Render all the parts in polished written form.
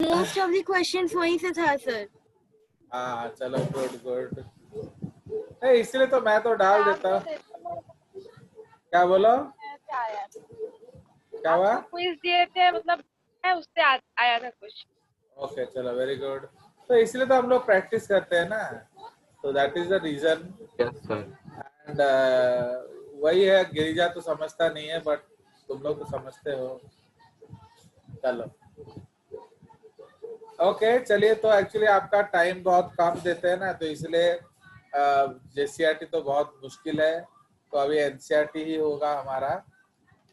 Most of the questions वहीं से था सर। हाँ चलो गुड गुड। नहीं इसलिए तो मैं तो डाल देता। क्या बोलो? क्या हुआ? आपको क्विज दिए थे, मतलब उससे आया था कुछ। ओके चलो वेरी गुड। तो इसलिए तो हम लोग प्रैक्टिस करते हैं ना, तो that is the reason. Yes sir. And वही है, गिरिजा तो समझता नहीं है बट तुम लोग तो समझते हो। चलो ओके चलिए। तो एक्चुअली आपका टाइम बहुत कम देते हैं ना, तो इसलिए जेसीईआरटी तो बहुत मुश्किल है। तो अभी एनसीईआरटी ही होगा हमारा,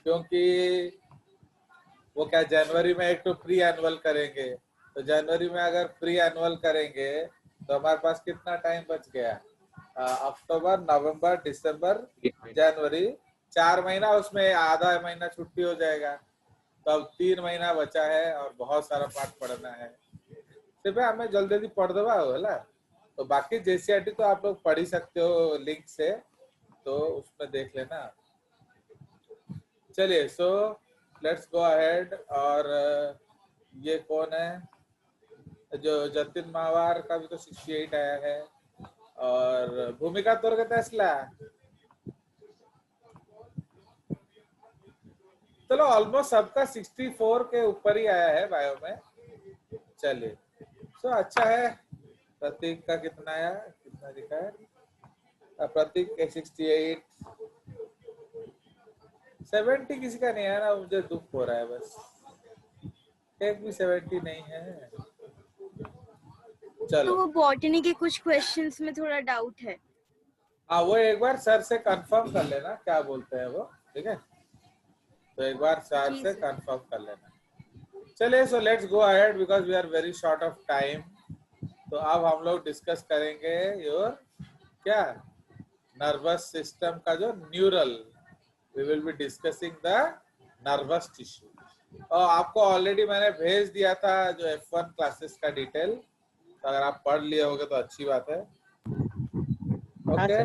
क्योंकि वो क्या जनवरी में एक तो प्री एनुअल करेंगे। तो जनवरी में अगर प्री एनुअल करेंगे तो हमारे पास कितना टाइम बच गया? अक्टूबर, नवंबर, दिसंबर, जनवरी, 4 महीना। उसमें आधा महीना छुट्टी हो जाएगा, तो अब 3 महीना बचा है और बहुत सारा पाठ पढ़ना है। सिर्फ हमें जल्दी जल्दी पढ़ दबा है। तो बाकी जेसीईआरटी तो आप लोग पढ़ ही सकते हो लिंक से, तो उसमें देख लेना। चलिए सो लेट्स गो अहेड। और ये कौन है? जो जतिन मावार का भी तो 68 आया है, और भूमिका तोर के टेस्ला। चलो ऑलमोस्ट सबका 64 के ऊपर ही आया है बायो में। चलिए सो अच्छा है। प्रतीक का कितना आया, कितना दिखा है? प्रतीक 68, 70 किसी का नहीं है ना, मुझे दुख हो रहा है बस। एक भी 70 नहीं है। चलो तो वो बॉटनी के कुछ क्वेश्चंस में थोड़ा डाउट है। हाँ वो एक बार सर से कंफर्म कर लेना क्या बोलते हैं वो, ठीक है? तो एक बार सर जी से सर। कंफर्म कर लेना। चलिए so let's go ahead because we are very short of time. तो अब हम लोग डिस्कस करेंगे योर क्या, नर्वस सिस्टम का जो neural. We will be discussing the nervous tissue. और आपको ऑलरेडी मैंने भेज दिया था जो F1 क्लासेस का डिटेल, तो अगर आप पढ़ लिए होगे तो अच्छी बात है। ओके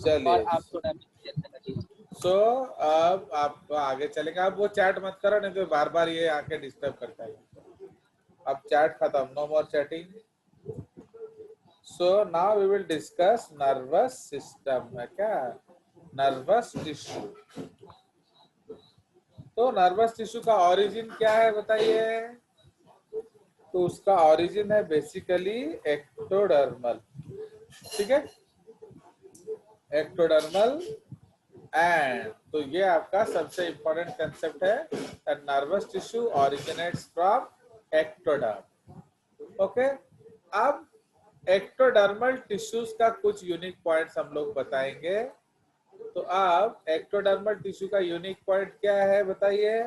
चलिए सो अब आप आगे चलेंगे। अब वो चैट मत करो, नहीं तो बार बार ये आके डिस्टर्ब करता है। अब चैट खत्म, no more chatting. So now we will discuss nervous system है क्या, नर्वस टिश्यू। तो नर्वस टिश्यू का ओरिजिन क्या है बताइए? तो उसका ओरिजिन है बेसिकली एक्टोडर्मल, ठीक है? एक्टोडर्मल। एंड तो ये आपका सबसे इंपॉर्टेंट कंसेप्ट है that nervous tissue originates from ectoderm. Okay अब एक्टोडर्मल टिश्यूज का कुछ यूनिक पॉइंट्स हम लोग बताएंगे। तो अब एक्टोडर्मल टिश्यू का यूनिक पॉइंट क्या है बताइए?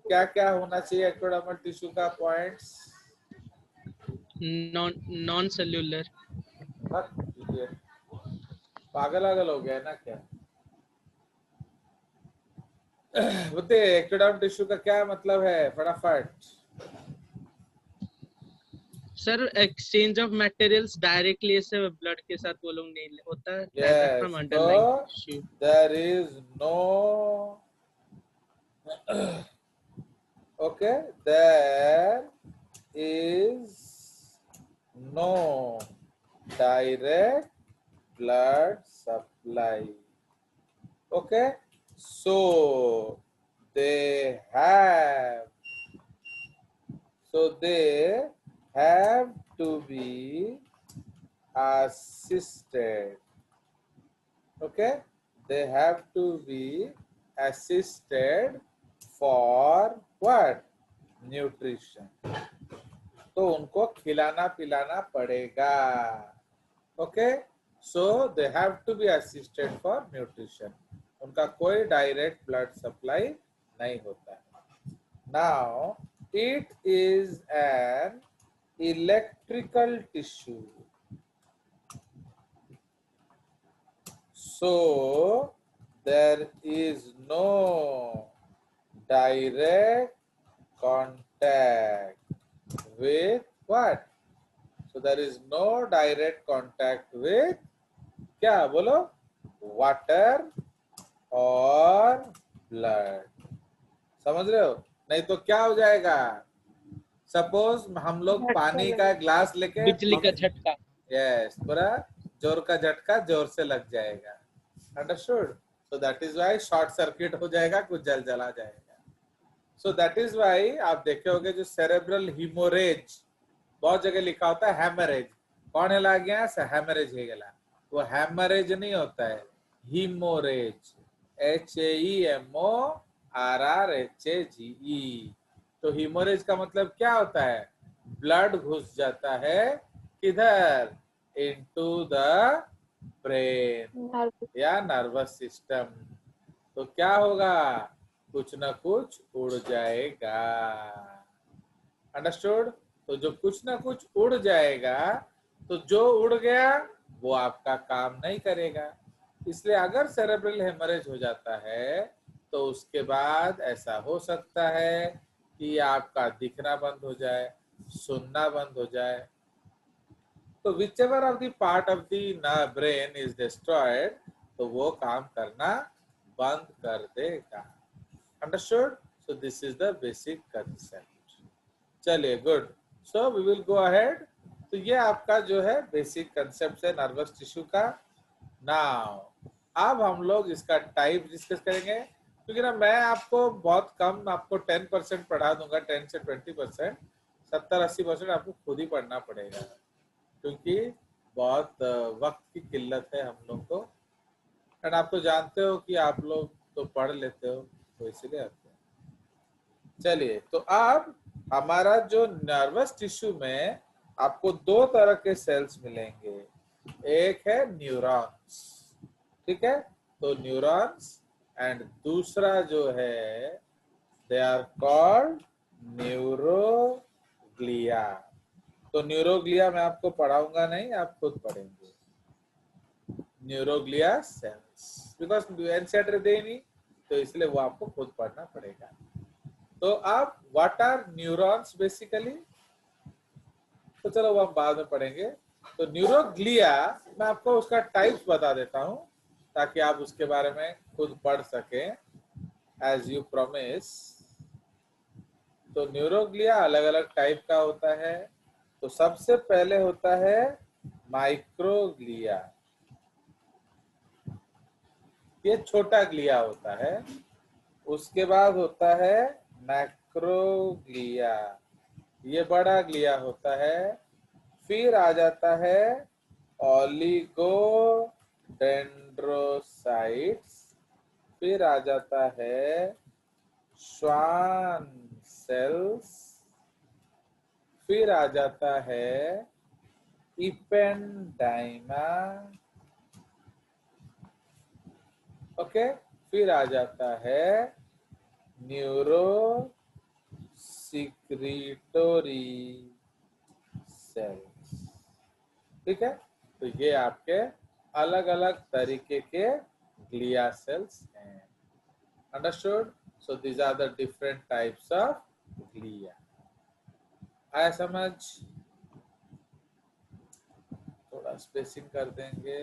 क्या क्या होना चाहिए एक्टोडर्मल टिश्यू का पॉइंट्स? Non cellular. पागल आगल हो गया है ना क्या? बोलते एक्टोडर्म टिश्यू का क्या मतलब है फटाफट? Sir exchange of materials directly ऐसे ब्लड के साथ वो लोग नहीं होता है, Yes, from underlying tissue. there is no okay, there is no direct blood supply. Okay, so they have to be assisted. Okay, they have to be assisted for what? Nutrition. तो उनको खिलाना पिलाना पड़ेगा। Okay so they have to be assisted for nutrition. उनका कोई direct blood supply नहीं होता है। Now it is an electrical tissue. So there is no direct contact with what? So there is no direct contact with क्या बोलो? Water और blood. समझ रहे हो? नहीं तो क्या हो जाएगा? सपोज हम लोग पानी का ग्लास लेके बिजली का झटका। यस, पूरा जोर का झटका जोर से लग जाएगा। Understood? So that is why short circuit हो जाएगा, कुछ जल जला जाएगा। सो दैट इज व्हाई आप देखे होंगे जो सेरेब्रल हीमोरेज, बहुत जगह लिखा होता है हैमरेज। कौन है गया हैमरेज है गला, वो हैमरेज नहीं होता है, हीमोरेज, HAEMORRHAGE। तो हीमोरेज का मतलब क्या होता है? ब्लड घुस जाता है किधर? इनटू द ब्रेन या नर्वस सिस्टम। तो क्या होगा? कुछ ना कुछ उड़ जाएगा। अंडरस्टूड? तो जो कुछ ना कुछ उड़ जाएगा, तो जो उड़ गया वो आपका काम नहीं करेगा। इसलिए अगर सेरेब्रल हेमरेज हो जाता है तो उसके बाद ऐसा हो सकता है कि आपका दिखना बंद हो जाए, सुनना बंद हो जाए। तो whichever of the part of the brain is destroyed, तो वो काम करना बंद कर देगा। Understood? So this is the basic concept. चलिए, good. So we will go ahead. तो ये आपका जो है बेसिक कंसेप्ट है नर्वस टिश्यू का। नाउ अब हम लोग इसका टाइप डिस्कस करेंगे, क्योंकि ना मैं आपको बहुत कम, आपको 10% पढ़ा दूंगा, 10 से 20%, 70-80% आपको खुद ही पढ़ना पड़ेगा, क्योंकि बहुत वक्त की किल्लत है हम लोग को। एंड आप तो जानते हो कि आप लोग तो पढ़ लेते हो, तो इसलिए आते हैं। चलिए, तो अब हमारा जो नर्वस टिश्यू में आपको दो तरह के सेल्स मिलेंगे। एक है न्यूरॉन्स, ठीक है? तो न्यूरॉन्स, एंड दूसरा जो है दे आर कॉल्ड न्यूरोग्लिया। तो न्यूरोग्लिया मैं आपको पढ़ाऊंगा नहीं, आप खुद पढ़ेंगे। न्यूरोग्लिया सेल्स, बिकॉज एनसीईआरटी दे नहीं, तो इसलिए वो आपको खुद पढ़ना पड़ेगा। तो आप व्हाट आर न्यूरॉन्स बेसिकली, तो चलो वो हम बाद में पढ़ेंगे। तो न्यूरोग्लिया मैं आपको उसका टाइप्स बता देता हूं, ताकि आप उसके बारे में खुद पढ़ सकें, एज यू प्रॉमिस। तो न्यूरोग्लिया अलग अलग टाइप का होता है। तो सबसे पहले होता है माइक्रोग्लिया, ये छोटा ग्लिया होता है। उसके बाद होता है मैक्रोग्लिया, ये बड़ा ग्लिया होता है। फिर आ जाता है ओलिगोडेंड्रोसाइट्स, फिर आ जाता है श्वान सेल्स, फिर आ जाता है इपेंडाइमा, ओके। फिर आ जाता है न्यूरो सिक्रीटोरी सेल्स, ठीक है? तो ये आपके अलग अलग तरीके के ग्लिया सेल्स हैं। Understood? So these are the different types of glia. आया समझ? थोड़ा स्पेसिंग कर देंगे।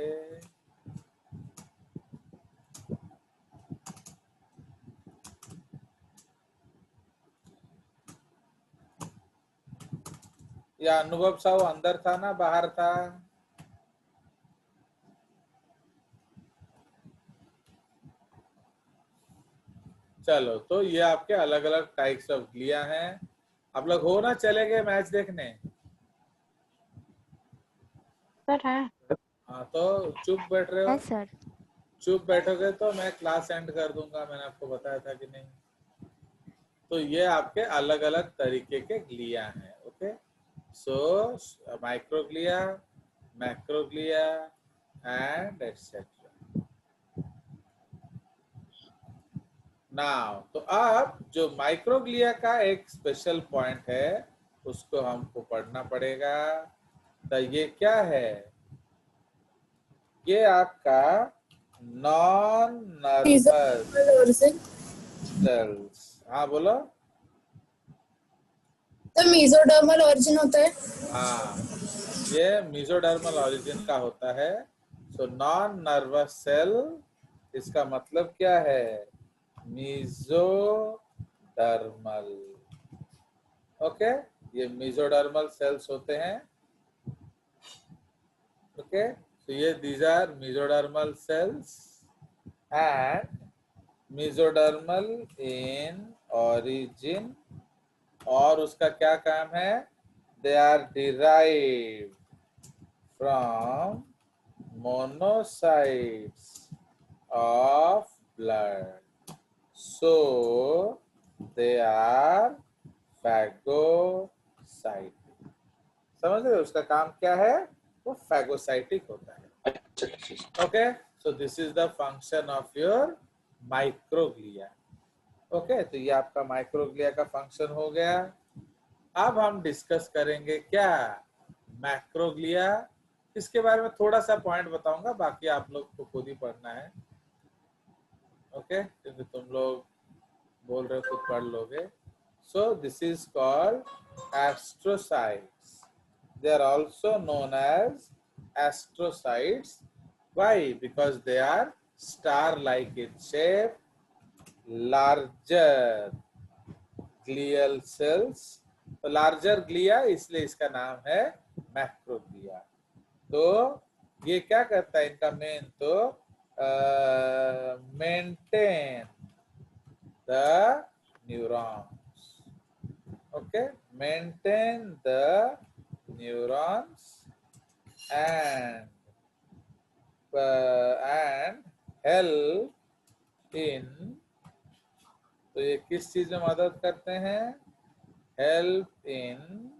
या अनुभव साहू अंदर था ना बाहर था? चलो, तो ये आपके अलग अलग टाइप्स ऑफ ग्लिया हैं। आप लोग हो ना, चले गए मैच देखने? सर है। हाँ, तो चुप बैठ रहे हो? सर चुप बैठोगे तो मैं क्लास एंड कर दूंगा, मैंने आपको बताया था कि नहीं? तो ये आपके अलग अलग तरीके के ग्लिया हैं। Okay, so microglia, macroglia and et cetera. Now तो अब जो माइक्रोग्लिया का एक स्पेशल पॉइंट है, उसको हमको पढ़ना पड़ेगा। तो ये क्या है? ये आपका नॉन नर्वस सेल्स। हाँ बोलो। तो मेसोडर्मल ओरिजिन होता है। हाँ, ये मेसोडर्मल ओरिजिन का होता है। सो नॉन नर्वस सेल, इसका मतलब क्या है? मेसोडर्मल। ओके, ये मेसोडर्मल सेल्स होते हैं. ओके, so ये these are mesodermal cells and mesodermal in origin. और उसका क्या काम है? They are derived from monocytes of blood, so they are phagocytic. समझ रहे हो उसका काम क्या है? वो phagocytic होता है. Okay, so this is the function of your microglia. Okay, तो ये आपका माइक्रोग्लिया का फंक्शन हो गया. अब हम डिस्कस करेंगे क्या? मैक्रोग्लिया. इसके बारे में थोड़ा सा पॉइंट बताऊंगा, बाकी आप लोग को खुद ही पढ़ना है. ओके, क्योंकि तुम लोग बोल रहे हो खुद पढ़ लोगे. So this is called astrocytes. They are also known as astrocytes. Why? Because they are star like in shape, larger glial cells. तो लार्जर ग्लिया, इसलिए इसका नाम है मैक्रोग्लिया. तो ये क्या करता है? इनका मेन तो maintain the neurons. Okay, maintain the neurons and help in. तो ये किस चीज में मदद करते हैं? Help in,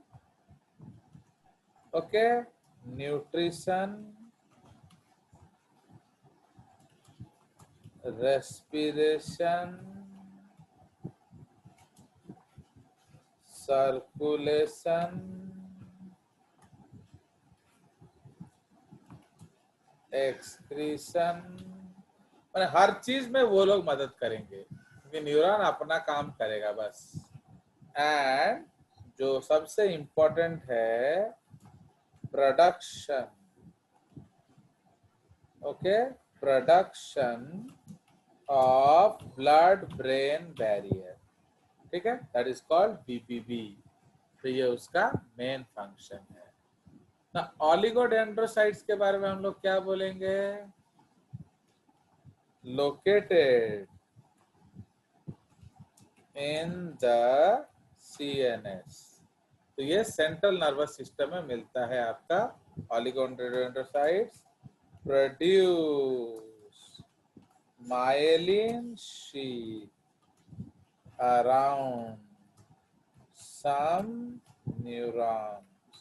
okay, nutrition, respiration, circulation, excretion. मैंने हर चीज में वो लोग मदद करेंगे, क्योंकि न्यूरॉन अपना काम करेगा बस. एंड जो सबसे इम्पोर्टेंट है, production. Okay, production of blood brain barrier. ठीक है, दैट इज कॉल्ड बीबीबी. तो ये उसका मेन फंक्शन है ना. ऑलिगोडेंड्रोसाइट्स के बारे में हम लोग क्या बोलेंगे? Located in the CNS. तो ये सेंट्रल नर्वस सिस्टम में मिलता है आपका. Oligodendrocytes produce myelin sheath around some neurons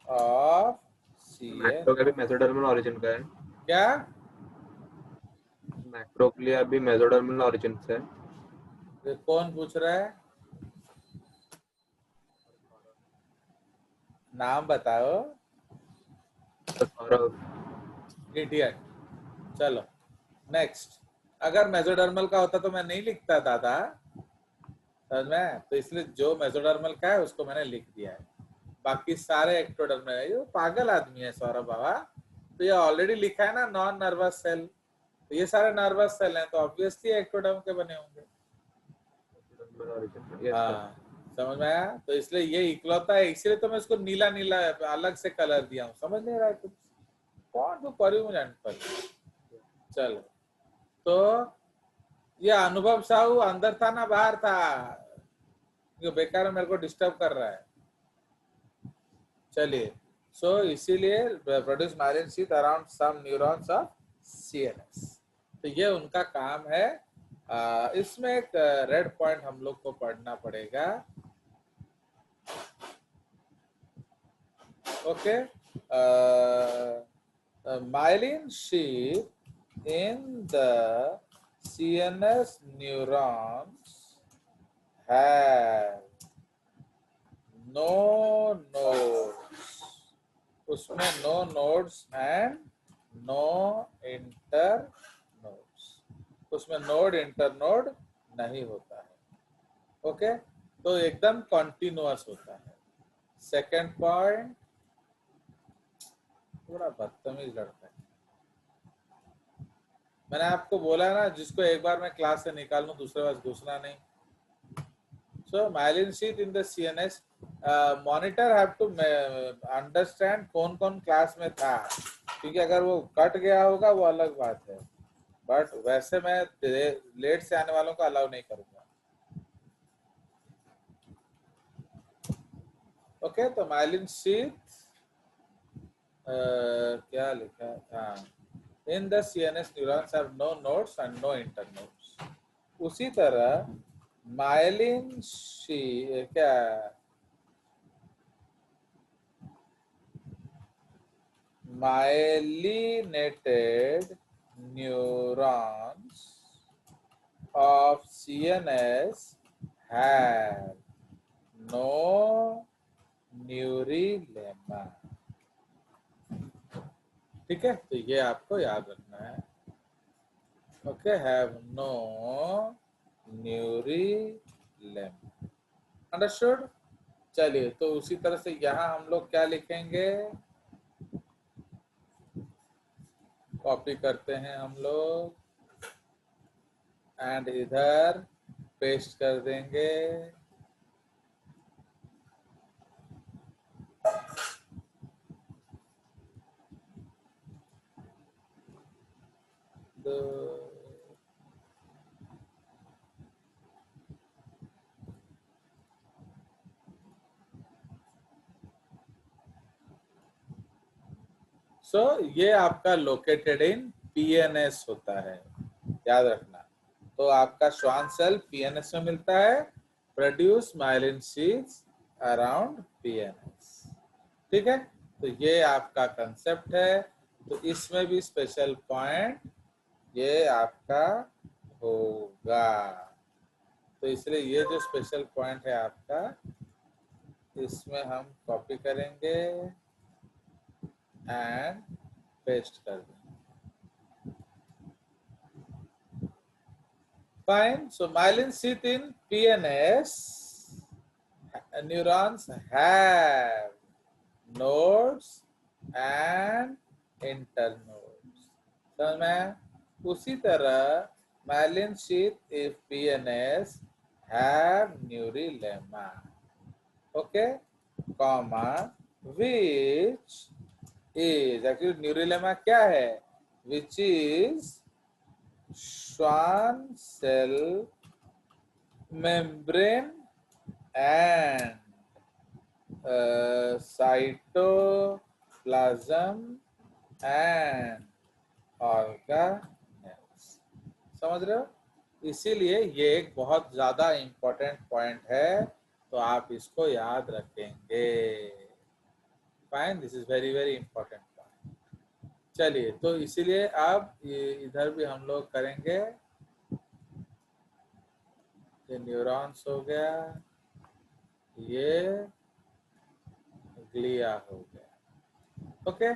of CNS. Macro का भी मेसोडर्मल ओरिजिन का है. क्या? मैक्रोग्लिया भी मेसोडर्मल ओरिजिन से है. ये कौन पूछ रहा है? नाम बताओ. इडियट. चलो नेक्स्ट. अगर मेसोडर्मल का होता तो मैं नहीं लिखता दादा, समझ में? तो इसलिए जो मेसोडर्मल का है उसको मैंने लिख दिया है. बाकी सारे एक्टोडर्मल है. ये पागल आदमी है सौरभ बाबा. तो ये ऑलरेडी लिखा है ना, नॉन नर्वस सेल. तो ये सारे नर्वस सेल हैं, तो ऑब्वियसली एक्टोडर्म के बने होंगे. हाँ, समझ में आया? तो इसलिए ये इकलौता है, इसलिए तो मैं इसको नीला नीला अलग से कलर दिया हूँ. समझ नहीं रहा है कुछ? कौन तो करी मुझे पर. चलो, तो ये अनुभव साहू अंदर था ना बाहर था? जो बेकार मेरे को डिस्टर्ब कर रहा है. चलिए, सो इसीलिए produce myelin sheath around some neurons of CNS. तो ये उनका काम है. इसमें एक रेड पॉइंट हम लोग को पढ़ना पड़ेगा. Okay, myelin sheath in the CNS neurons have no nodes. उसमें no nodes and no internodes. उसमें नोड इंटरनोड नहीं होता है. ओके, तो एकदम कॉन्टिन्यूअस होता है. सेकेंड पॉइंट, थोड़ा बदतमीज लड़का है. मैंने आपको बोला ना, जिसको एक बार मैं क्लास से निकाल लूं दूसरे बार घुसना नहीं. So myelin sheath in the CNS monitor have to understand कौन कौन क्लास में था, क्योंकि अगर वो कट गया होगा वो अलग बात है, बट वैसे मैं लेट से आने वालों को अलाउ नहीं करूंगा। ओके, तो माइलिन शीथ क्या लिखा था, in the CNS neurons have no nodes and no internodes. उसी तरह माइलिन क्या myelinated neurons of CNS have no न्यूरिलेमा। ठीक है, तो ये आपको याद रखना है। Okay, have no neurilemma, understood. चलिए, तो उसी तरह से यहाँ हम लोग क्या लिखेंगे, कॉपी करते हैं हम लोग एंड इधर पेस्ट कर देंगे। सो ये आपका लोकेटेड इन PNS होता है, याद रखना। तो आपका श्वान सेल PNS में मिलता है, प्रोड्यूस माइलिन शीथ्स अराउंड PNS। ठीक है, तो ये आपका कंसेप्ट है। तो इसमें भी स्पेशल पॉइंट ये आपका होगा, तो इसलिए ये जो स्पेशल पॉइंट है आपका, इसमें हम कॉपी करेंगे एंड पेस्ट कर देंगे। Fine, so myelin sheath in PNS neurons have nodes and internodes। समझ में? उसी तरह myelin sheath in PNS have neurilemma, okay, comma, which is actually neurilemma क्या है, which is Schwann cell membrane and cytoplasm and organelles। समझ रहे हो? इसीलिए ये एक बहुत ज्यादा इम्पोर्टेंट पॉइंट है, तो आप इसको याद रखेंगे। Fine, this is very very important point. चलिए, तो इसीलिए अब इधर भी हम लोग करेंगे। ये न्यूरॉन्स हो गया, ये ग्लिया हो गया। ओके,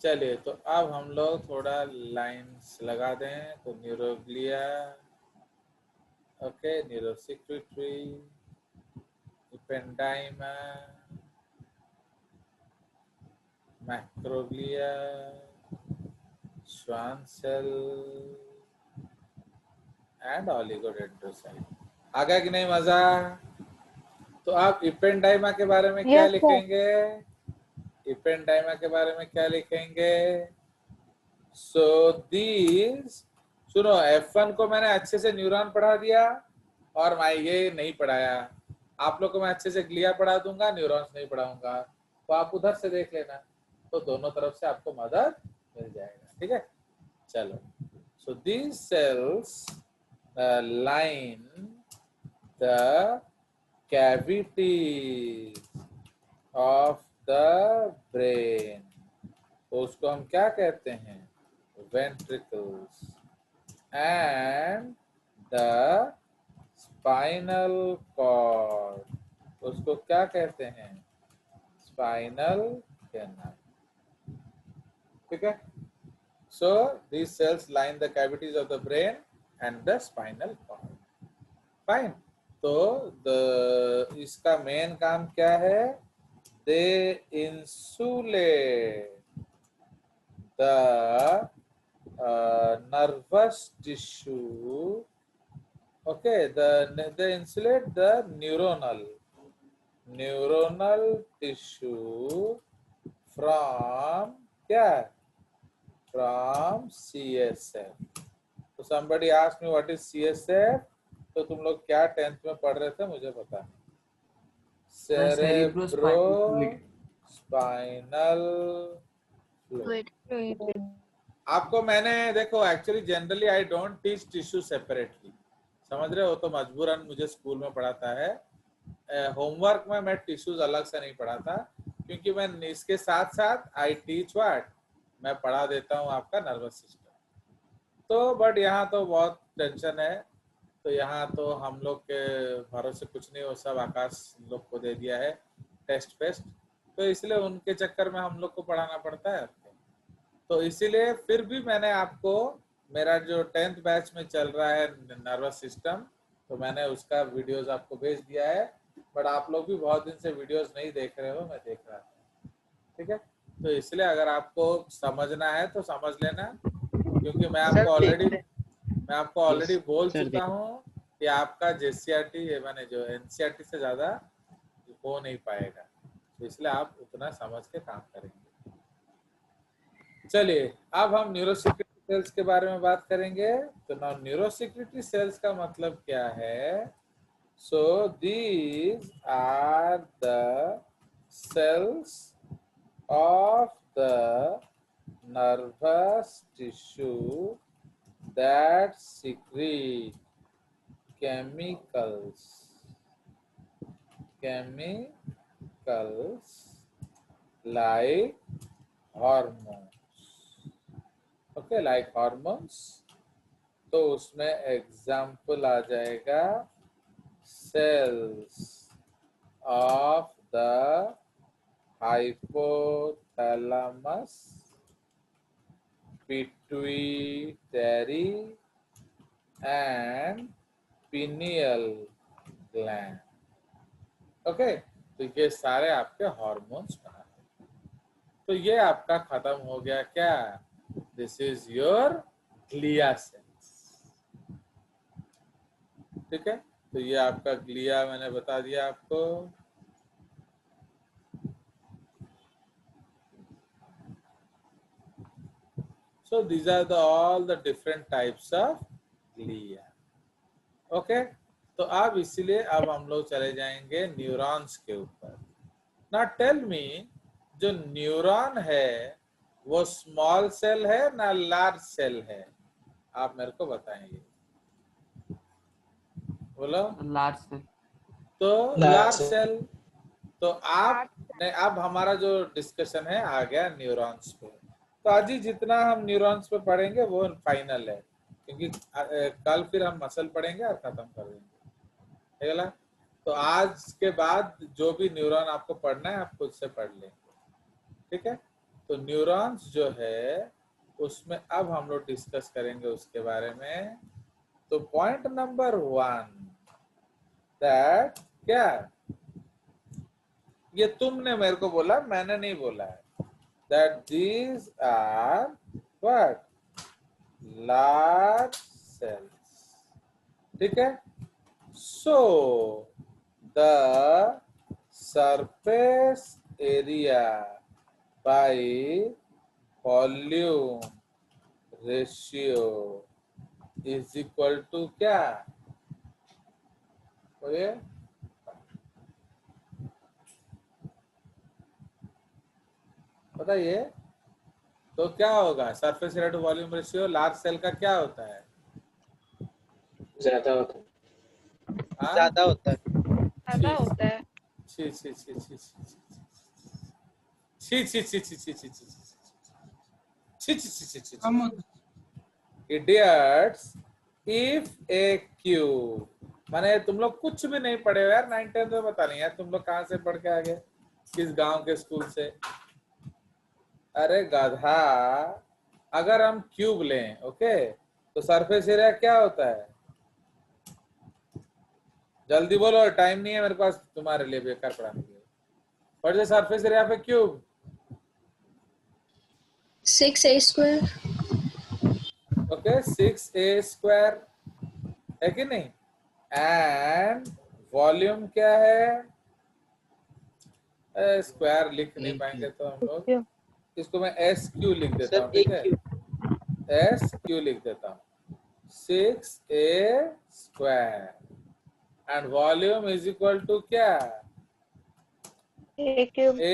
चलिए, तो अब हम लोग थोड़ा लाइंस लगा दें। तो neuroglia, okay, neurosecretory, ependyma, macroglia, Schwann cell and oligodendrocyte. आ गया कि नहीं मजा? तो आप इपेंडाइमा के बारे में क्या लिखेंगे? इपेंडाइमा के बारे में क्या लिखेंगे? सो दीज, सुनो, F1 को मैंने अच्छे से न्यूरॉन पढ़ा दिया और मैं ये नहीं पढ़ाया। आप लोग को मैं अच्छे से ग्लिया पढ़ा दूंगा, न्यूरॉन्स नहीं पढ़ाऊंगा, तो आप उधर से देख लेना, तो दोनों तरफ से आपको मदद मिल जाएगा। ठीक है, चलो। So these cells line the cavities of the brain, तो उसको हम क्या कहते हैं? ventricles and the spinal cord, उसको क्या कहते हैं? spinal canal। ठीक है, so these cells line the cavities of the brain and the spinal cord। fine, तो इसका मेन काम क्या है? They insulate the nervous tissue, okay, they insulate the neuronal neuronal tissue from क्या, फ्रॉम CSF। तो somebody asked me what is CSF, तो तुम लोग क्या 10th में पढ़ रहे थे मुझे पता नहीं। Cerebro spinal fluid. आपको मैंने देखो actually generally I don't teach tissue separately, समझ रहे हो, तो मजबूरन मुझे स्कूल में पढ़ाता है। होमवर्क में मैं टिश्यूज अलग से नहीं पढ़ाता, क्योंकि मैं इसके साथ साथ आई टीच व्हाट, मैं पढ़ा देता हूँ आपका नर्वस सिस्टम। तो बट यहाँ तो बहुत टेंशन है, तो यहाँ तो हम लोग के भरोसे कुछ नहीं, वो सब आकाश लोग को दे दिया है टेस्ट फेस्ट, तो इसलिए उनके चक्कर में हम लोग को पढ़ाना पड़ता है। तो इसीलिए फिर भी मैंने आपको, मेरा जो 10th बैच में चल रहा है नर्वस सिस्टम, तो मैंने उसका वीडियोस आपको भेज दिया है, बट आप लोग भी बहुत दिन से वीडियोस नहीं देख रहे हो, मैं देख रहा हूँ, ठीक है। तो इसलिए अगर आपको समझना है तो समझ लेना, क्योंकि मैं आपको ऑलरेडी बोल चुका हूँ कि आपका JCRT मैंने जो NCERT से ज्यादा हो नहीं पाएगा, तो इसलिए आप उतना समझ के काम करेंगे। चलिए अब हम न्यूरोसिक्रेटरी सेल्स के बारे में बात करेंगे। तो नाउ न्यूरोसिक्रेटरी सेल्स का मतलब क्या है? So these are the cells of the nervous tissue that secrete chemicals like hormones, okay, like hormones। तो उसमें एग्जाम्पल आ जाएगा cells of the hypothalamus, pituitary and pineal gland, okay. तो ये सारे आपके हॉर्मोन्स बनाते हैं। तो ये आपका खत्म हो गया क्या? This is your glia cells, ठीक है। तो ये आपका ग्लिया मैंने बता दिया आपको। So these are all the different types of glia, okay। तो अब इसीलिए अब हम लोग चले जाएंगे न्यूरॉन्स के ऊपर। ना टेल मी, जो न्यूरॉन है वो स्मॉल सेल है ना लार्ज सेल है? आप मेरे को बताएंगे, बोलो। Large cell. तो लार्ज सेल। तो आप ने अब हमारा जो डिस्कशन है आ गया न्यूरॉन्स पे। तो आज ही जितना हम न्यूरॉन्स पे पढ़ेंगे वो फाइनल है, क्योंकि कल फिर हम मसल पढ़ेंगे और खत्म कर देंगे, ठीक है। तो आज के बाद जो भी न्यूरॉन आपको पढ़ना है आप खुद से पढ़ लेंगे, ठीक है। तो न्यूरॉन्स जो है उसमें अब हम लोग डिस्कस करेंगे उसके बारे में। तो पॉइंट नंबर 1 दैट क्या, ये तुमने मेरे को बोला, मैंने नहीं बोला है, that these are what, large cells, ठीक है। So the surface area by volume ratio is equal to क्या, बोलिए। बताइए तो क्या होगा? Surface area to volume ratio large cell का क्या होता है? ज्यादा होता है। हाँ? ज्यादा होता है। ज्यादा होता है। छी छी छी छी छी छी छी छी छी छी छी छी छी छी छी इडियट्स, इफ ए क्यूब, माने तुम लोग कुछ भी नहीं पढ़े हो यार, 9th-10th में बता नहीं यार, तुम लोग कहाँ से पढ़ के आ गए, किस गांव के स्कूल से? अरे गधा, अगर हम क्यूब लें, ओके, तो सरफेस एरिया क्या होता है? जल्दी बोलो, टाइम नहीं है मेरे पास तुम्हारे लिए बेकार पढ़ाने के लिए। What is the surface area of A cube? 6a²। Okay, 6a² है कि नहीं? एंड वॉल्यूम क्या है? स्क्वायर लिख नहीं पाएंगे तो हम लोग इसको मैं एस क्यू लिख देता हूँ, सर ठीक एक है, क्यू एस क्यू लिख देता हूँ, 6a square and volume is equal to क्या, A cube. a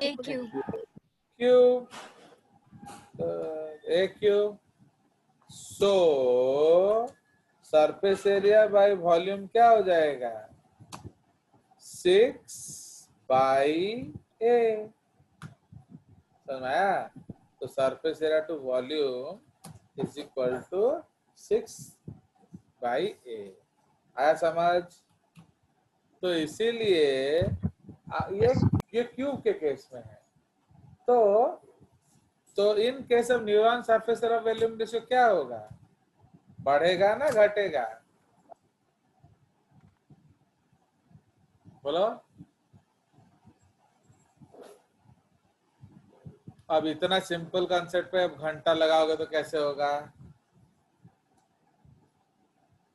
AQ. Cube, a cube. So surface area by volume क्या हो जाएगा, 6/a। समझ में आया? तो surface area to volume is equal to 6/a। आया समझ? तो इसीलिए ये क्यूब के केस में है। तो in case of neuron surface area volume ratio क्या होगा, बढ़ेगा ना घटेगा, बोलो। अब इतना सिंपल कॉन्सेप्ट पे अब घंटा लगाओगे तो कैसे होगा।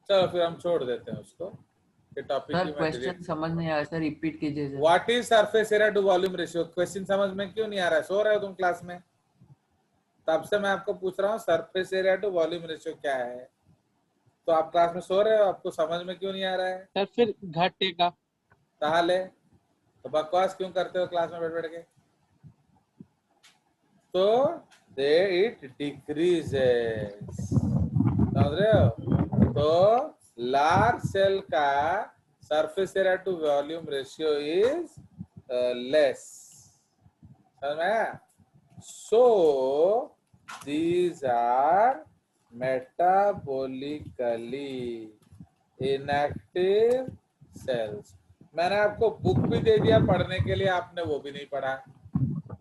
चलो फिर हम छोड़ देते हैं उसको, ये टॉपिक सर ही मैं क्वेश्चन डिलीट। समझ नहीं आया सर, रिपीट कीजिए sir. What is surface area to volume ratio, question समझ में क्यों नहीं आ रहा है, सो रहे हो तुम क्लास में? तब से मैं आपको पूछ रहा हूँ surface area to volume ratio क्या है, तो आप क्लास में सो रहे हो, आपको समझ में क्यों नहीं आ रहा है? सर फिर घटेगा। ताहले तो बकवास क्यों करते हो क्लास में बैठ बैठ के? तो दे इट डिक्रीजेस, समझ रहे हो? तो लार्ज सेल का surface area to volume ratio is less, समझ में आया? So these are metabolically inactive cells. मैंने आपको बुक भी दे दिया पढ़ने के लिए, आपने वो भी नहीं पढ़ा।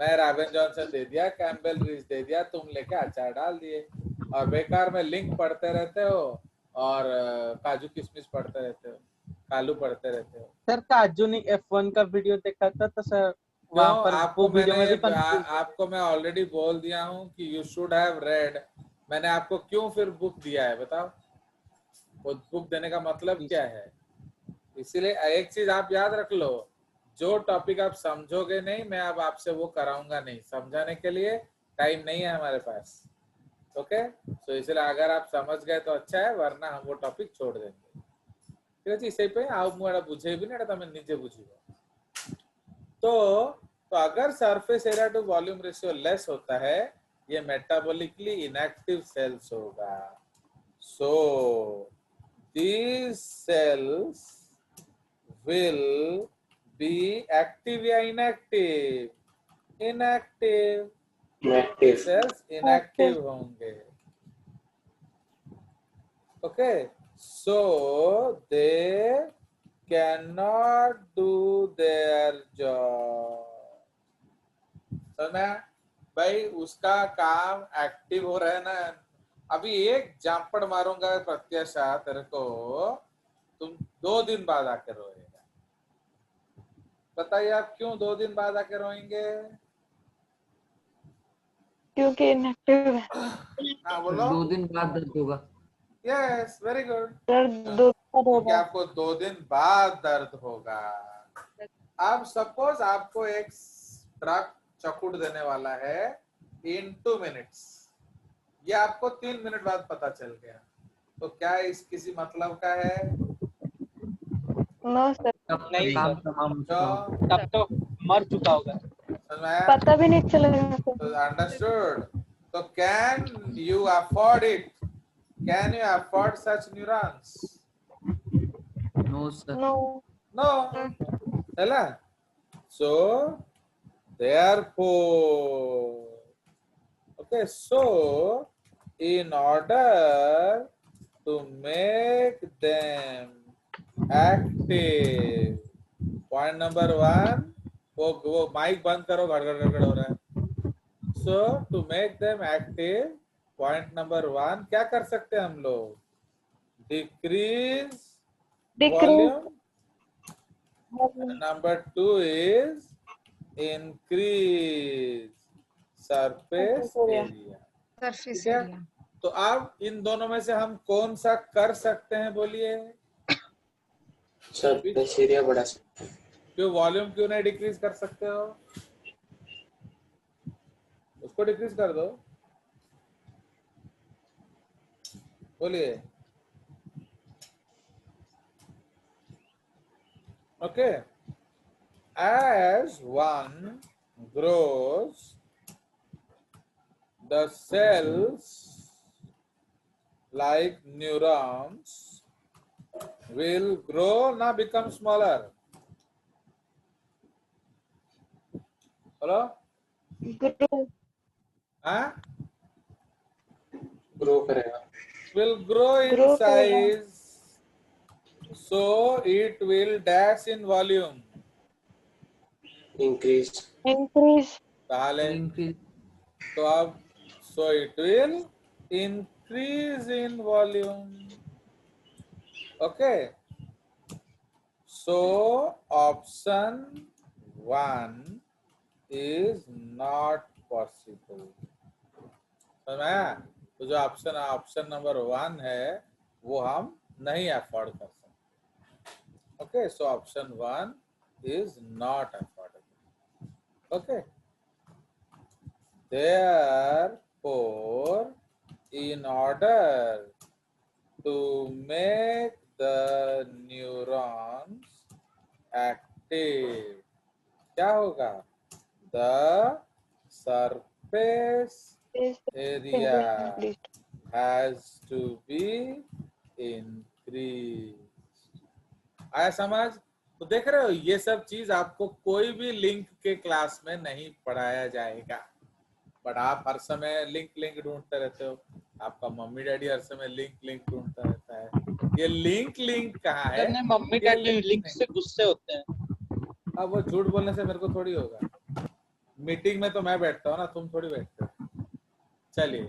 मैं रॉबिन जॉनसन दे दिया, कैम्पबेल रिच दे दिया, तुम लेके अचार डाल दिए और बेकार में लिंक पढ़ते रहते हो और काजू किशमिश पढ़ते रहते हो, कालू पढ़ते रहते हो। सर काजू ने F1 का वीडियो देखा था तो सर वहाँ क्यों? पर वो वीडियो में भी कंफ्यूज। आपको मैं ऑलरेडी बोल दिया हूँ कि यू शुड हैव रेड। मैंने आपको क्यों फिर बुक दिया है बताओ, वो बुक देने का मतलब क्या है? इसीलिए एक चीज आप याद रख लो, जो टॉपिक आप समझोगे नहीं मैं अब आपसे वो कराऊंगा नहीं, समझाने के लिए टाइम नहीं है हमारे पास, ओके? तो इसलिए अगर आप समझ गए तो अच्छा है, वरना हम वो टॉपिक छोड़ देंगे, ठीक है? इसे पे आप मुझे बुझे भी नहीं तो मैं नीचे बुझूंगा। तो अगर surface area to volume ratio less होता है, ये मेटाबॉलिकली इनएक्टिव सेल्स होगा। सो these cells will be active या inactive? Inactive. Inactive. Cells inactive होंगे, okay? So they cannot do their job। समझ में भाई? उसका काम एक्टिव हो रहा है ना। अभी एक जापड़ मारूंगा प्रत्याशा तेरे को, तुम 2 दिन बाद आके रोएगा। बताइए आप क्यों 2 दिन बाद आके रोएंगे? क्योंकि इनएक्टिव है। हाँ बोलो। 2 दिन बाद दर्द होगा। Yes, very good. सर 2 क्योंकि आपको 2 दिन बाद दर्द होगा। अब सपोज आपको एक ट्रक चकुट देने वाला है इन 2 मिनट्स, ये आपको 3 मिनट बाद पता चल गया, तो क्या इस किसी मतलब का है? नो सर, तब नहीं काम सर। तमाम तो तब तो मर चुका होगा। पता भी नहीं चलेगा सर। अंडरस्टूड? तो can you afford it? Can you afford such neurons? No sir. No. No. Ella. So, therefore, okay, so in order to make them active, point number 1, वो माइक बंद करो, गड़गड़ हो रहा है। So to make them active, point number 1 क्या कर सकते हैं हम लोग? Decrease volume. Number 2 is increase surface area। Surface ठीक है? एरिया। तो अब इन दोनों में से हम कौन सा कर सकते हैं बोलिए? सरफेस एरिया बढ़ा सकते हैं। क्यों वॉल्यूम क्यों नहीं डिक्रीज कर सकते हो? उसको डिक्रीज कर दो, बोलिए। Okay, as one grows, the cells like neurons will grow, ना become smaller. हेलो, हाँ, ग्रो करेगा। will grow in size, so it will dash in volume. Increase. ताले increase तो अब so it will increase in volume. Okay, so option 1 is not possible. समझ में आया? तो जो ऑप्शन नंबर 1 है वो हम नहीं अफोर्ड कर सकते। Okay, so option 1 is not affordable. Okay, therefore in order to make the neurons active, क्या होगा? The surface area has to be increased. आया समझ? तो देख रहे हो, ये सब चीज आपको कोई भी लिंक के क्लास में नहीं पढ़ाया जाएगा, बट आप हर समय लिंक ढूंढते रहते हो। आपका मम्मी डैडी हर समय लिंक ढूंढता रहता है। ये लिंक कहाँ है? नहीं, मम्मी डैडी लिंक से गुस्से होते हैं। अब वो झूठ बोलने से मेरे को थोड़ी होगा। मीटिंग में तो मैं बैठता हूँ ना, तुम थोड़ी बैठते हो। चलिए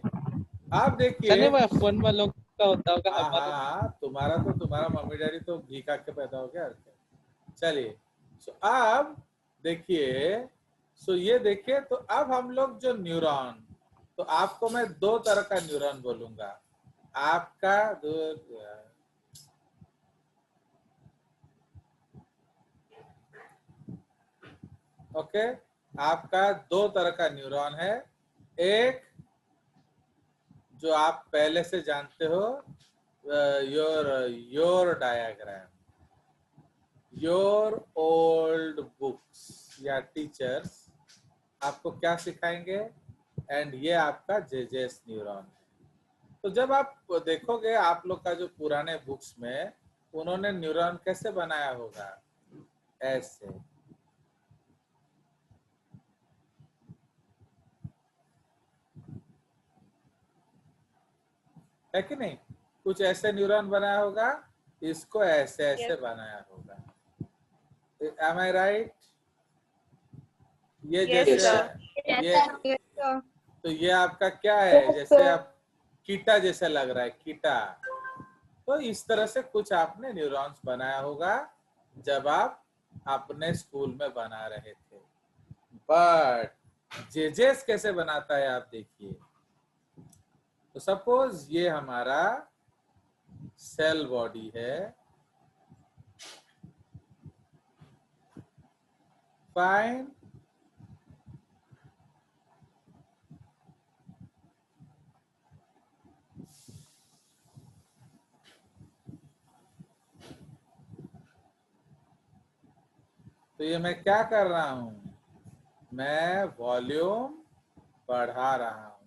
आप देखिए, चलिए वो F1 वालों का होता होगा। हाँ, तुम्हारा मम्मी डैडी तो घी खा के पैदा हो गया। चलिए, सो अब देखिए, सो ये देखिए, तो अब हम लोग जो न्यूरॉन, तो आपको मैं 2 तरह का न्यूरॉन बोलूंगा। आपका ओके, आपका 2 तरह का न्यूरॉन है। एक जो आप पहले से जानते हो, your diagram, your old books या टीचर्स आपको क्या सिखाएंगे, एंड ये आपका जेजेस न्यूरॉन है। तो जब आप देखोगे, आप लोग का जो पुराने बुक्स में उन्होंने न्यूरॉन कैसे बनाया होगा, ऐसे। है कि नहीं? कुछ ऐसे न्यूरॉन बनाया होगा, इसको ऐसे ऐसे बनाया होगा। Am I right? ये Yes, जैसे sir. ये तो ये आपका क्या है? जैसे आप कीटा जैसा लग रहा है, कीटा। तो इस तरह से कुछ आपने न्यूरॉन्स बनाया होगा जब आप अपने स्कूल में बना रहे थे। बट जेजेस कैसे बनाता है आप देखिए। तो सपोज ये हमारा सेल बॉडी है, फाइन। तो ये मैं क्या कर रहा हूं? मैं वॉल्यूम बढ़ा रहा हूं।